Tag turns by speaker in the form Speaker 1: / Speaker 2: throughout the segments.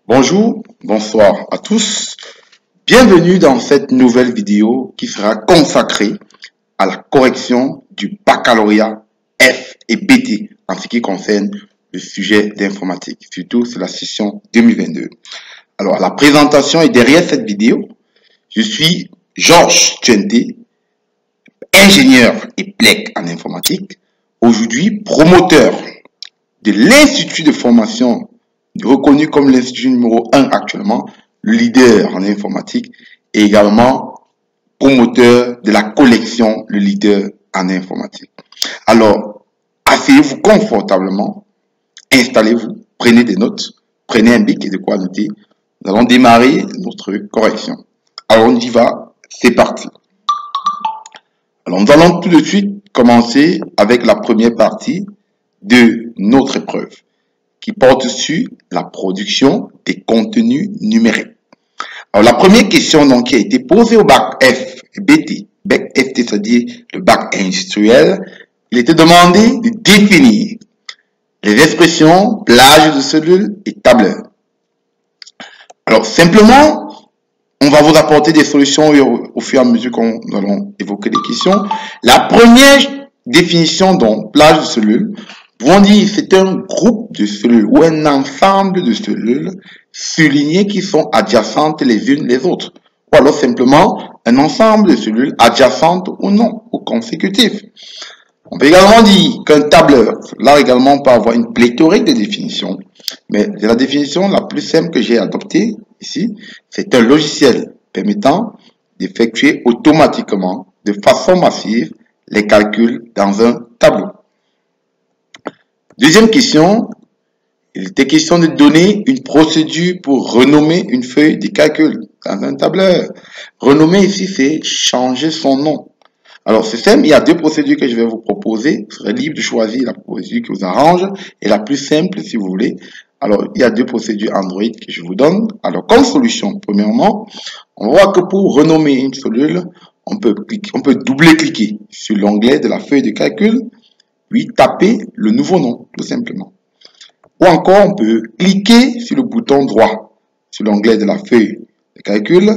Speaker 1: Bonjour, bonsoir à tous. Bienvenue dans cette nouvelle vidéo qui sera consacrée à la correction du baccalauréat F et BT en ce qui concerne le sujet d'informatique, surtout sur la session 2022. Alors, la présentation est derrière cette vidéo. Je suis Georges Tuente, ingénieur et PLEC en informatique, aujourd'hui promoteur de l'Institut de formation reconnu comme l'institut numéro 1 actuellement, le leader en informatique, et également promoteur de la collection, le leader en informatique. Alors, asseyez-vous confortablement, installez-vous, prenez des notes, prenez un bic et de quoi noter. Nous allons démarrer notre correction. Alors, on y va, c'est parti. Alors, nous allons tout de suite commencer avec la première partie de notre épreuve, qui porte sur la production des contenus numériques. Alors, la première question donc, qui a été posée au bac F et BT, bac FT, c'est-à-dire le bac industriel, il était demandé de définir les expressions plage de cellules et tableur. Alors, simplement, on va vous apporter des solutions au fur et à mesure qu'on allons évoquer les questions. La première définition, donc, plage de cellules, on dit c'est un groupe de cellules ou un ensemble de cellules soulignées qui sont adjacentes les unes les autres. Ou alors simplement un ensemble de cellules adjacentes ou non, ou consécutives. On peut également dire qu'un tableur, là également on peut avoir une pléthorique de définitions, mais la définition la plus simple que j'ai adoptée ici, c'est un logiciel permettant d'effectuer automatiquement, de façon massive, les calculs dans un tableau. Deuxième question, il était question de donner une procédure pour renommer une feuille de calcul dans un tableur. Renommer ici, c'est changer son nom. Alors, c'est simple, il y a deux procédures que je vais vous proposer. Vous serez libre de choisir la procédure qui vous arrange et la plus simple si vous voulez. Alors, il y a deux procédures Android que je vous donne. Alors, comme solution, premièrement, on voit que pour renommer une cellule, on peut double-cliquer sur l'onglet de la feuille de calcul, puis taper le nouveau nom, tout simplement. Ou encore, on peut cliquer sur le bouton droit, sur l'onglet de la feuille de calcul,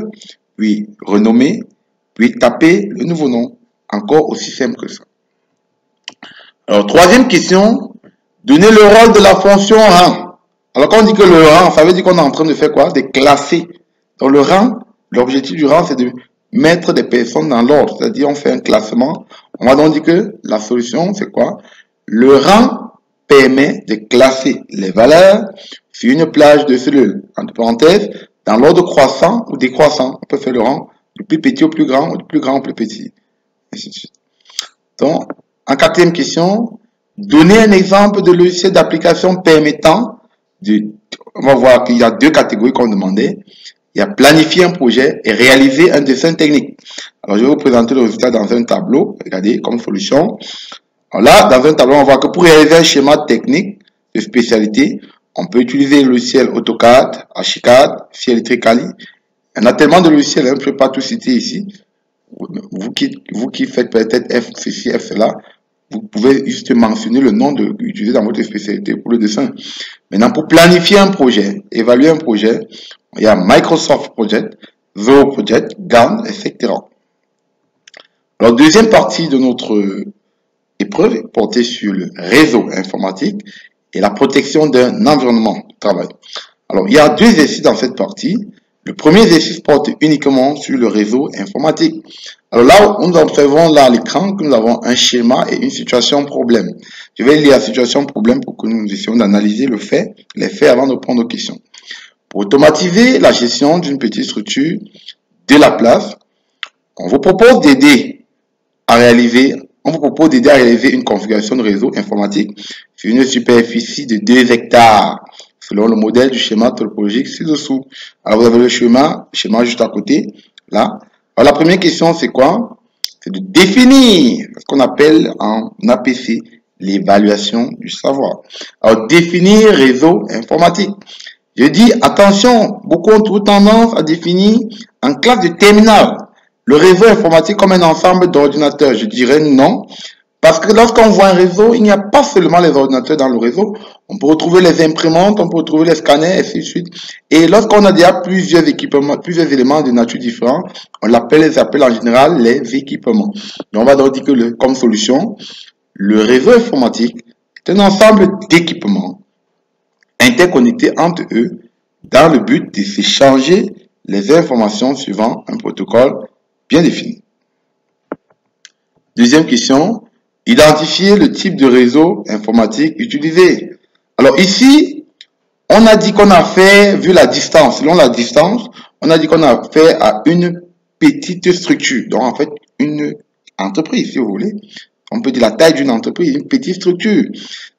Speaker 1: puis renommer, puis taper le nouveau nom. Encore aussi simple que ça. Alors, troisième question, donner le rôle de la fonction rang. Alors, quand on dit que le rang, ça veut dire qu'on est en train de faire quoi? De classer. Dans le rang, l'objectif du rang, c'est de mettre des personnes dans l'ordre, c'est-à-dire on fait un classement. On va donc dire que la solution, c'est quoi? Le rang permet de classer les valeurs sur une plage de cellules, entre parenthèses, dans l'ordre croissant ou décroissant. On peut faire le rang du plus petit au plus grand ou du plus grand au plus petit. Ainsi de suite. Donc, en quatrième question, donner un exemple de logiciel d'application permettant de, on va voir qu'il y a deux catégories qu'on demandait. Il y a planifier un projet et réaliser un dessin technique. Alors, je vais vous présenter le résultat dans un tableau. Regardez, comme solution. Alors là, dans un tableau, on voit que pour réaliser un schéma technique de spécialité, on peut utiliser le logiciel AutoCAD, Archicad, Electrically. Il y en a tellement de logiciels, je ne peux pas tout citer ici. Vous qui faites peut-être F, ceci, F, cela, vous pouvez juste mentionner le nom utiliser dans votre spécialité pour le dessin. Maintenant, pour planifier un projet, évaluer un projet, il y a Microsoft Project, Zoho Project, Gantt, etc. Alors, deuxième partie de notre épreuve est portée sur le réseau informatique et la protection d'un environnement de travail. Alors, il y a deux exercices dans cette partie. Le premier exercice porte uniquement sur le réseau informatique. Alors là, nous observons là à l'écran que nous avons un schéma et une situation problème. Je vais lire la situation problème pour que nous essayions d'analyser les faits avant de prendre aux questions. Pour automatiser la gestion d'une petite structure de la place, on vous propose d'aider à réaliser une configuration de réseau informatique sur une superficie de 2 hectares, selon le modèle du schéma topologique ci-dessous. Alors, vous avez le schéma juste à côté, là. Alors, la première question, c'est quoi? C'est de définir ce qu'on appelle en APC l'évaluation du savoir. Alors, définir réseau informatique. Je dis, attention, beaucoup ont tendance à définir en classe de terminale le réseau informatique comme un ensemble d'ordinateurs. Je dirais non, parce que lorsqu'on voit un réseau, il n'y a pas seulement les ordinateurs dans le réseau, On peut retrouver les imprimantes, on peut retrouver les scanners, et ainsi de suite. Et lorsqu'on a déjà plusieurs équipements, plusieurs éléments de nature différente, on les appelle en général les équipements. Donc on va donc dire que comme solution, le réseau informatique est un ensemble d'équipements interconnectés entre eux dans le but de s'échanger les informations suivant un protocole bien défini. Deuxième question, identifier le type de réseau informatique utilisé. Alors ici, on a dit qu'on a fait, vu la distance, selon la distance, on a dit qu'on a fait à une petite structure. Donc en fait, une entreprise, si vous voulez. On peut dire la taille d'une entreprise, une petite structure.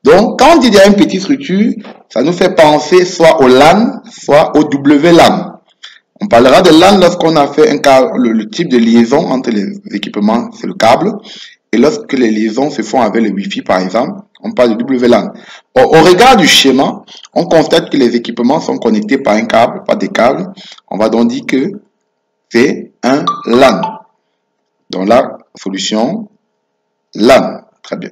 Speaker 1: Donc quand on dit qu'il y a une petite structure, ça nous fait penser soit au LAN, soit au WLAN. On parlera de LAN lorsqu'on a fait le type de liaison entre les équipements, c'est le câble. Et lorsque les liaisons se font avec le Wi-Fi, par exemple, on parle de WLAN. Au regard du schéma, on constate que les équipements sont connectés par un câble, par des câbles. On va donc dire que c'est un LAN. Donc la solution, LAN. Très bien.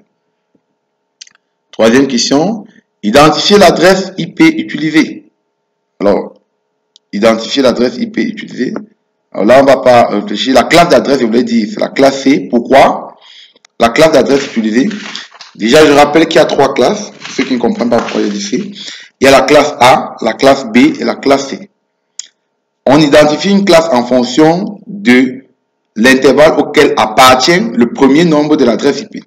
Speaker 1: Troisième question, identifier l'adresse IP utilisée. Alors, identifier l'adresse IP utilisée. Alors là, on ne va pas réfléchir. La classe d'adresse, je voulais dire, c'est la classe C. Pourquoi? La classe d'adresse utilisée. Déjà, je rappelle qu'il y a trois classes. Pour ceux qui ne comprennent pas pourquoi il y a dit C. Il y a la classe A, la classe B et la classe C. On identifie une classe en fonction de l'intervalle auquel appartient le premier nombre de l'adresse IP.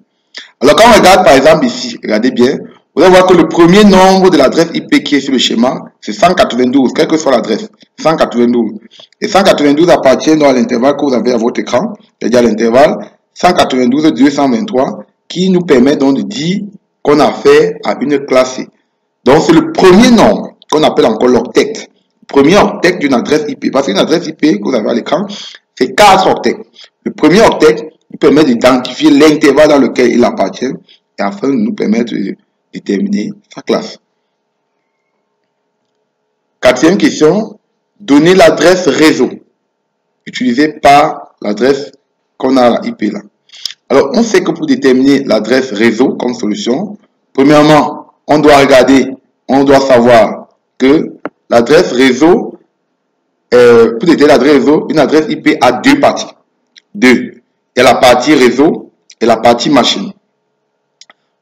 Speaker 1: Alors, quand on regarde par exemple ici, regardez bien, vous allez voir que le premier nombre de l'adresse IP qui est sur le schéma, c'est 192, quelle que soit l'adresse, 192. Et 192 appartient donc à l'intervalle que vous avez à votre écran, c'est-à-dire à l'intervalle 192-223, qui nous permet donc de dire qu'on a affaire à une classe C. Donc, c'est le premier nombre qu'on appelle encore l'octet. Premier octet d'une adresse IP. Parce qu'une adresse IP que vous avez à l'écran, c'est 4 octets. Le premier octet nous permet d'identifier l'intervalle dans lequel il appartient et afin de nous permettre de déterminer sa classe. Quatrième question, donner l'adresse réseau utilisée par l'adresse qu'on a à la IP là. Alors, on sait que pour déterminer l'adresse réseau comme solution, premièrement, on doit regarder, on doit savoir que l'adresse réseau, pour déterminer l'adresse réseau, une adresse IP a deux parties. Il y a la partie réseau et la partie machine.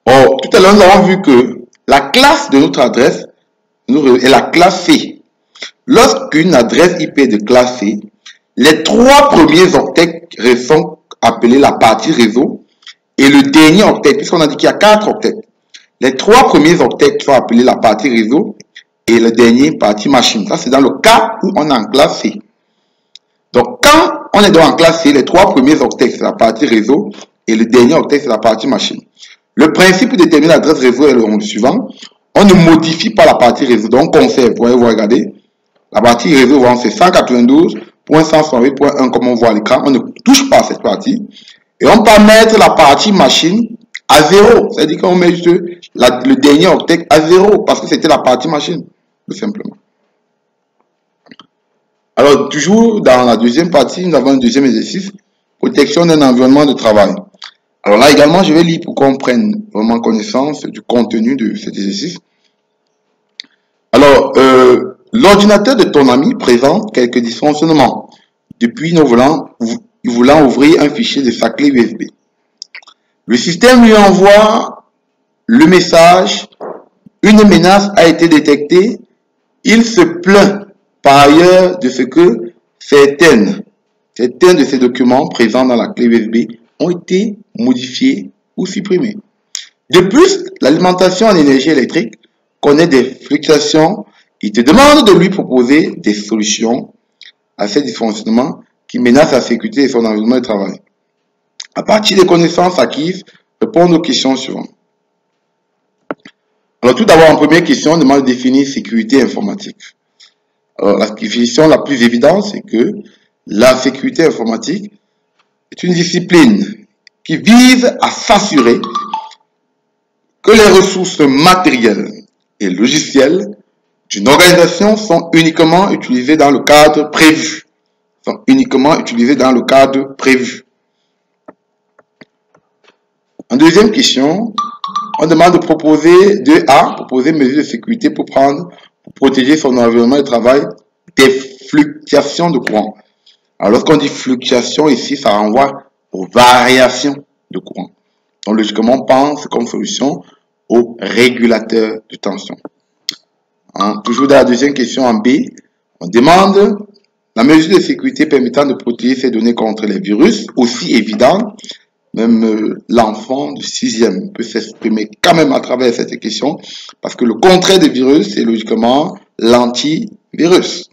Speaker 1: Or, tout à l'heure, nous avons vu que la classe de notre adresse est la classe C. Lorsqu'une adresse IP est de classe C, les trois premiers octets sont appelés la partie réseau et le dernier octet, puisqu'on a dit qu'il y a 4 octets, les trois premiers octets sont appelés la partie réseau et le dernier partie machine. Ça, c'est dans le cas où on est en classe C. Donc, quand on est en classe C, les trois premiers octets, c'est la partie réseau et le dernier octet, c'est la partie machine. Le principe pour déterminer l'adresse réseau est le suivant. On ne modifie pas la partie réseau, donc on conserve. Vous voyez, vous regardez. La partie réseau, c'est 192.168.1 comme on voit à l'écran. On ne touche pas à cette partie. Et on peut mettre la partie machine à 0. C'est-à-dire qu'on met juste le dernier octet à 0 parce que c'était la partie machine, tout simplement. Alors, toujours dans la deuxième partie, nous avons un deuxième exercice, protection d'un environnement de travail. Alors là également, je vais lire pour qu'on prenne vraiment connaissance du contenu de cet exercice. Alors, l'ordinateur de ton ami présente quelques dysfonctionnements depuis nous voulant ouvrir un fichier de sa clé USB. Le système lui envoie le message « Une menace a été détectée ». Il se plaint par ailleurs de ce que certains de ces documents présents dans la clé USB ont été modifiés ou supprimés. De plus, l'alimentation en énergie électrique connaît des fluctuations. Il te demande de lui proposer des solutions à ces dysfonctionnements qui menacent la sécurité de son environnement de travail. À partir des connaissances acquises, répondre aux questions suivantes. Alors tout d'abord, en première question, on demande de définir sécurité informatique. Alors la définition la plus évidente, c'est que la sécurité informatique est une discipline qui vise à s'assurer que les ressources matérielles et logicielles d'une organisation sont uniquement utilisées dans le cadre prévu. En deuxième question, On demande de proposer 2A, proposer mesures de sécurité pour protéger son environnement de travail des fluctuations de courant. Alors, lorsqu'on dit fluctuation ici, ça renvoie aux variations de courant. Donc, logiquement, on pense comme solution au régulateur de tension. Toujours dans la deuxième question en B, on demande la mesure de sécurité permettant de protéger ces données contre les virus, aussi évident. Même l'enfant de 6e peut s'exprimer quand même à travers cette question, parce que le contraire des virus, c'est logiquement l'antivirus.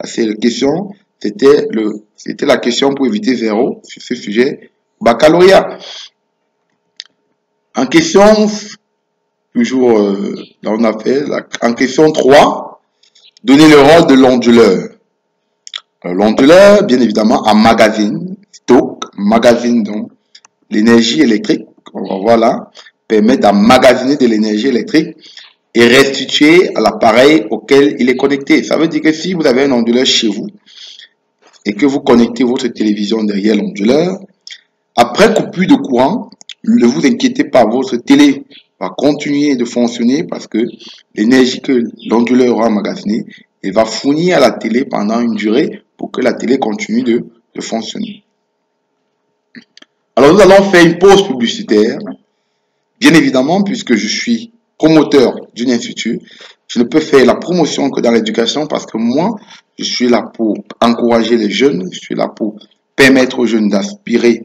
Speaker 1: C'est la question, c'était la question pour éviter 0 sur ce sujet baccalauréat. En question, toujours, on a fait, en question 3, donner le rôle de l'onduleur. L'onduleur, bien évidemment, emmagasine, stocke, magasine donc l'énergie électrique, on va voir là, permet d'emmagasiner de l'énergie électrique et restituer à l'appareil auquel il est connecté. Ça veut dire que si vous avez un onduleur chez vous et que vous connectez votre télévision derrière l'onduleur, après coupure de courant, ne vous inquiétez pas, votre télé va continuer de fonctionner parce que l'énergie que l'onduleur aura emmagasinée, il va fournir à la télé pendant une durée pour que la télé continue de fonctionner. Alors, nous allons faire une pause publicitaire. Bien évidemment, puisque je suis promoteur d'un institut, je ne peux faire la promotion que dans l'éducation parce que moi, je suis là pour encourager les jeunes, je suis là pour permettre aux jeunes d'aspirer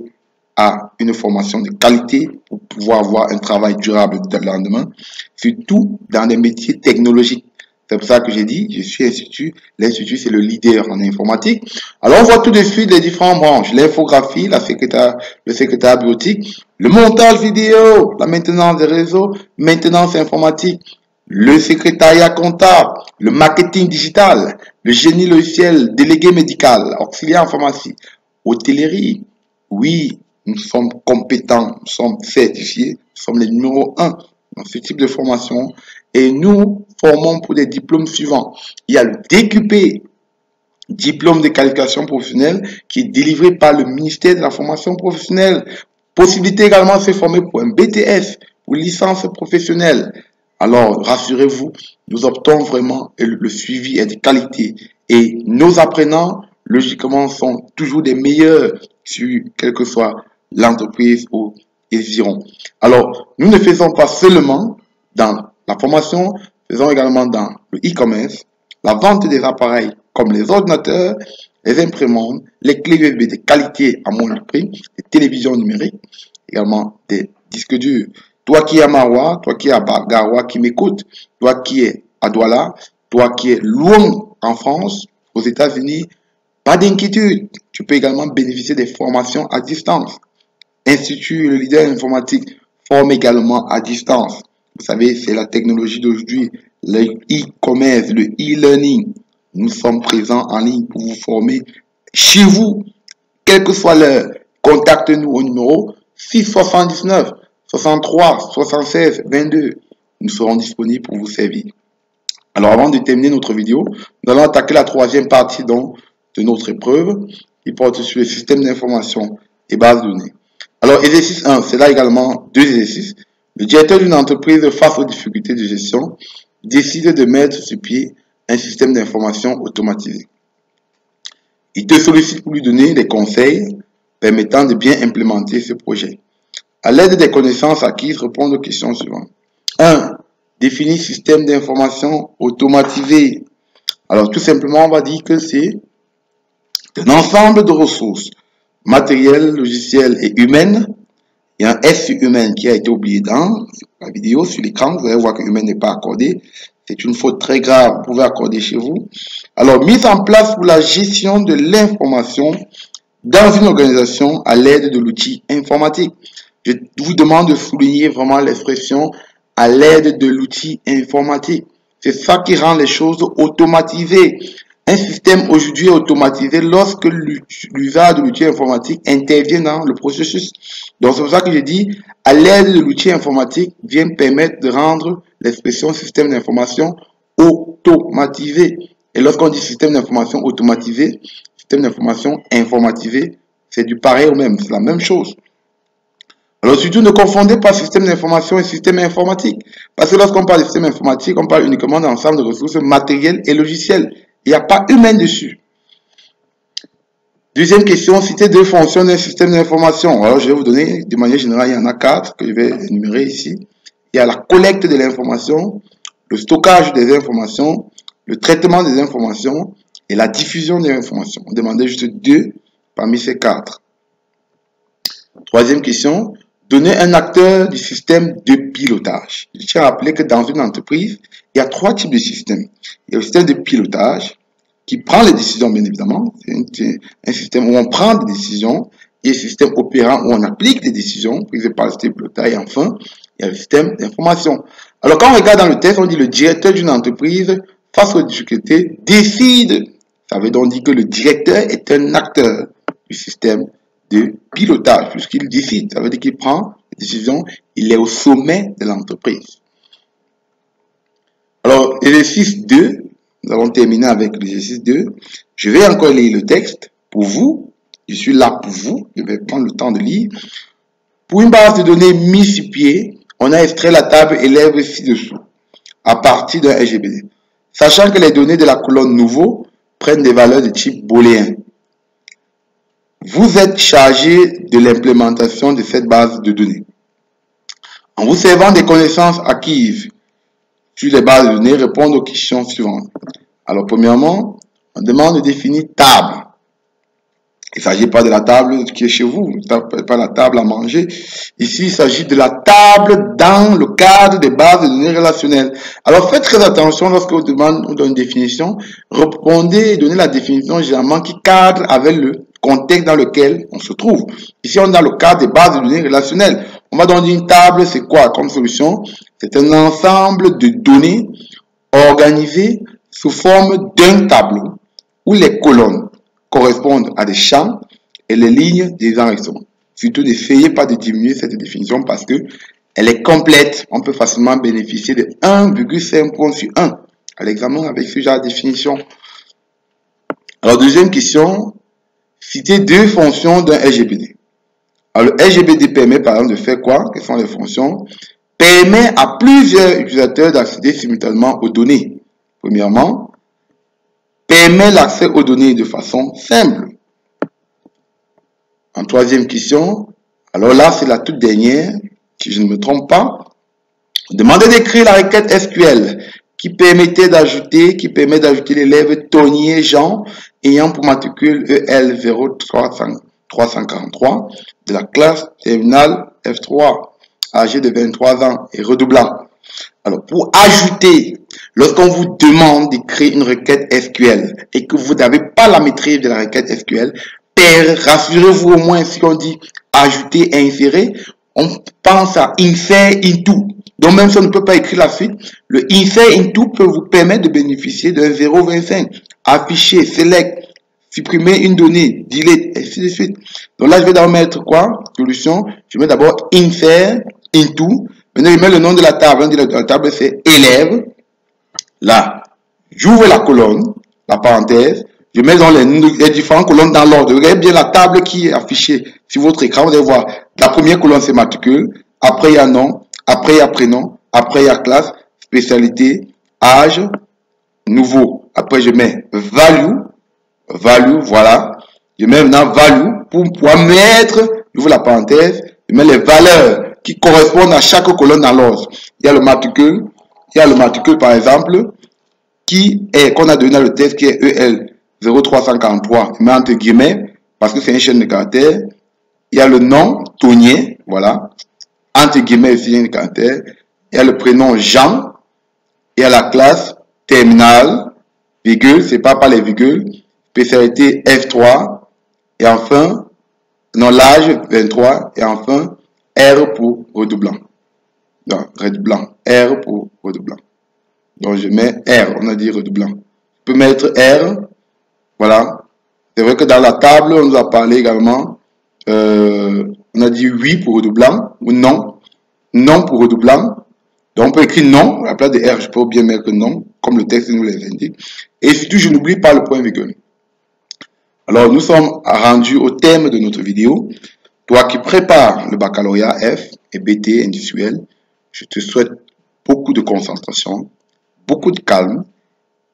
Speaker 1: à une formation de qualité pour pouvoir avoir un travail durable dès le lendemain, surtout dans des métiers technologiques. C'est pour ça que j'ai dit, je suis institut. L'institut, c'est le leader en informatique. Alors, on voit tout de suite les différentes branches. L'infographie, le secrétariat bureautique, le montage vidéo, la maintenance des réseaux, maintenance informatique, le secrétariat comptable, le marketing digital, le génie logiciel, délégué médical, auxiliaire en pharmacie, hôtellerie. Oui, nous sommes compétents, nous sommes certifiés, nous sommes les numéros 1 dans ce type de formation. Et nous formons pour des diplômes suivants. Il y a le DQP, diplôme de qualification professionnelle, qui est délivré par le ministère de la formation professionnelle. Possibilité également de se former pour un BTS, pour licence professionnelle. Alors, rassurez-vous, nous optons vraiment et le suivi est de qualité. Et nos apprenants, logiquement, sont toujours des meilleurs sur quelle que soit l'entreprise où ils iront. Alors, nous ne faisons pas seulement dans la formation, faisons également dans le e-commerce, la vente des appareils comme les ordinateurs, les imprimantes, les clés USB de qualité à moindre prix, les télévisions numériques, également des disques durs. Toi qui es à Maroua, toi qui es à Garoua qui m'écoute, toi qui es à Douala, toi qui es loin en France, aux États-Unis, pas d'inquiétude. Tu peux également bénéficier des formations à distance. Institut, le leader informatique, forme également à distance. Vous savez, c'est la technologie d'aujourd'hui, le e-commerce, le e-learning. Nous sommes présents en ligne pour vous former chez vous, quelle que soit l'heure. Contactez-nous au numéro 679 63 76 22. Nous serons disponibles pour vous servir. Alors, avant de terminer notre vidéo, nous allons attaquer la troisième partie donc, de notre épreuve qui porte sur le système d'information et base de données. Alors, exercice 1, c'est là également deux exercices. Le directeur d'une entreprise, face aux difficultés de gestion, décide de mettre sur pied un système d'information automatisé. Il te sollicite pour lui donner des conseils permettant de bien implémenter ce projet. À l'aide des connaissances acquises, répondre aux questions suivantes. 1. Définir système d'information automatisé. Alors, tout simplement, on va dire que c'est un ensemble de ressources matérielles, logicielles et humaines. Il y a un S sur humaine qui a été oublié dans la vidéo, sur l'écran. Vous allez voir que humaine n'est pas accordé. C'est une faute très grave, vous pouvez accorder chez vous. Alors, mise en place pour la gestion de l'information dans une organisation à l'aide de l'outil informatique. Je vous demande de souligner vraiment l'expression à l'aide de l'outil informatique. C'est ça qui rend les choses automatisées. Un système aujourd'hui est automatisé lorsque l'usage de l'outil informatique intervient dans le processus. Donc, c'est pour ça que je dis, à l'aide de l'outil informatique, vient permettre de rendre l'expression système d'information automatisé. Et lorsqu'on dit système d'information automatisé, système d'information informatisé, c'est du pareil au même, c'est la même chose. Alors surtout, ne confondez pas système d'information et système informatique. Parce que lorsqu'on parle de système informatique, on parle uniquement d'ensemble de ressources matérielles et logicielles. Il n'y a pas humain dessus. Deuxième question, citez deux fonctions d'un système d'information. Alors je vais vous donner, de manière générale, il y en a 4 que je vais énumérer ici. Il y a la collecte de l'information, le stockage des informations, le traitement des informations et la diffusion des informations. On demandait juste 2 parmi ces 4. Troisième question, donnez un acteur du système de pilotage. Je tiens à rappeler que dans une entreprise, il y a 3 types de systèmes. Il y a le système de pilotage qui prend les décisions, bien évidemment. C'est un système où on prend des décisions. Il y a le système opérant où on applique des décisions prises par le système de pilotage. Et enfin, il y a le système d'information. Alors, quand on regarde dans le texte, on dit le directeur d'une entreprise, face aux difficultés, décide. Ça veut donc dire que le directeur est un acteur du système de pilotage, puisqu'il décide. Ça veut dire qu'il prend des décisions, il est au sommet de l'entreprise. Alors, l'exercice 2, nous allons terminer avec l'exercice 2. Je vais encore lire le texte pour vous. Je suis là pour vous. Je vais prendre le temps de lire. Pour une base de données mise sur pied, on a extrait la table élève ci-dessous à partir d'un RGBD, sachant que les données de la colonne nouveau prennent des valeurs de type booléen. Vous êtes chargé de l'implémentation de cette base de données. En vous servant des connaissances acquises sur les bases de données, répondre aux questions suivantes. Alors, premièrement, on demande de définir table. Il ne s'agit pas de la table qui est chez vous, pas la table à manger. Ici, il s'agit de la table dans le cadre des bases de données relationnelles. Alors, faites très attention lorsque vous demandez une définition. Répondez et donnez la définition généralement qui cadre avec le contexte dans lequel on se trouve. Ici, on est dans le cadre des bases de données relationnelles. On va donc dire une table, c'est quoi comme solution? C'est un ensemble de données organisées sous forme d'un tableau où les colonnes correspondent à des champs et les lignes des enregistrements. Surtout, n'essayez pas de diminuer cette définition parce que elle est complète. On peut facilement bénéficier de 1,5 points sur 1 à l'examen avec ce genre de définition. Alors, deuxième question, citez 2 fonctions d'un RGBD. Alors, le RGBD permet par exemple de faire quoi? Quelles sont les fonctions? Permet à plusieurs utilisateurs d'accéder simultanément aux données. Premièrement, permet l'accès aux données de façon simple. En troisième question, alors là, c'est la toute dernière, si je ne me trompe pas. Demandez d'écrire la requête SQL qui permet d'ajouter l'élève Tonier Jean ayant pour matricule EL 03343 de la classe terminale F3, âgé de 23 ans et redoublant. Alors, pour ajouter, lorsqu'on vous demande d'écrire une requête SQL et que vous n'avez pas la maîtrise de la requête SQL, rassurez-vous au moins si on dit ajouter et insérer, on pense à insert into. Donc même si on ne peut pas écrire la suite, le insert into peut vous permettre de bénéficier d'un 0,25. Afficher, select, supprimer une donnée, delete, et ainsi de suite. Donc là, je vais d'abord mettre quoi? Solution. Je mets d'abord insert into. Maintenant, je mets le nom de la table. On dit la table, c'est élève. Là, j'ouvre la colonne, la parenthèse. Je mets dans les différentes colonnes dans l'ordre. Regardez bien la table qui est affichée sur votre écran. Vous allez voir, la première colonne, c'est matricule. Après, il y a nom. Après, il y a prénom. Après, il y a classe, spécialité, âge, nouveau. Après, je mets value. Value, voilà. Je mets maintenant value pour pouvoir mettre, j'ouvre la parenthèse, je mets les valeurs qui correspondent à chaque colonne dans l'ordre. Il y a le matricule. Il y a le matricule, par exemple, qu'on a donné dans le texte qui est EL 03143, mais entre guillemets, parce que c'est une chaîne de caractères. Il y a le nom, Tonier, voilà. Entre guillemets, c'est une caractère. Il y a le prénom Jean. Il y a la classe terminale, virgule, c'est pas les virgules. Spécialité F3. Et enfin, non, l'âge 23. Et enfin, R pour redoublant. Donc, redoublant. R pour redoublant. Donc, je mets R. On a dit redoublant. Je peux mettre R. Voilà. C'est vrai que dans la table, on nous a parlé également. On a dit oui pour redoublant ou non. Non pour redoublant. Donc, on peut écrire non à la place de R. Je peux bien mettre non, comme le texte nous les indique. Et surtout, je n'oublie pas le point virgule. Alors, nous sommes rendus au thème de notre vidéo. Toi qui prépares le baccalauréat F et BT industriel, je te souhaite beaucoup de concentration, beaucoup de calme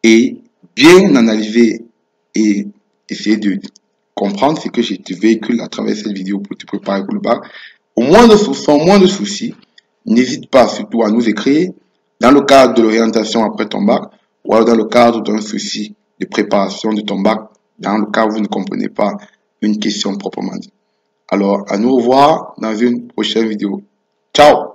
Speaker 1: et bien analyser et essayer de comprendre ce que je te véhicule à travers cette vidéo pour te préparer pour le bac. Sans moins de soucis, n'hésite pas surtout à nous écrire dans le cadre de l'orientation après ton bac ou alors dans le cadre d'un souci de préparation de ton bac, dans le cas où vous ne comprenez pas une question proprement dite. Alors, à nous revoir dans une prochaine vidéo. Ciao!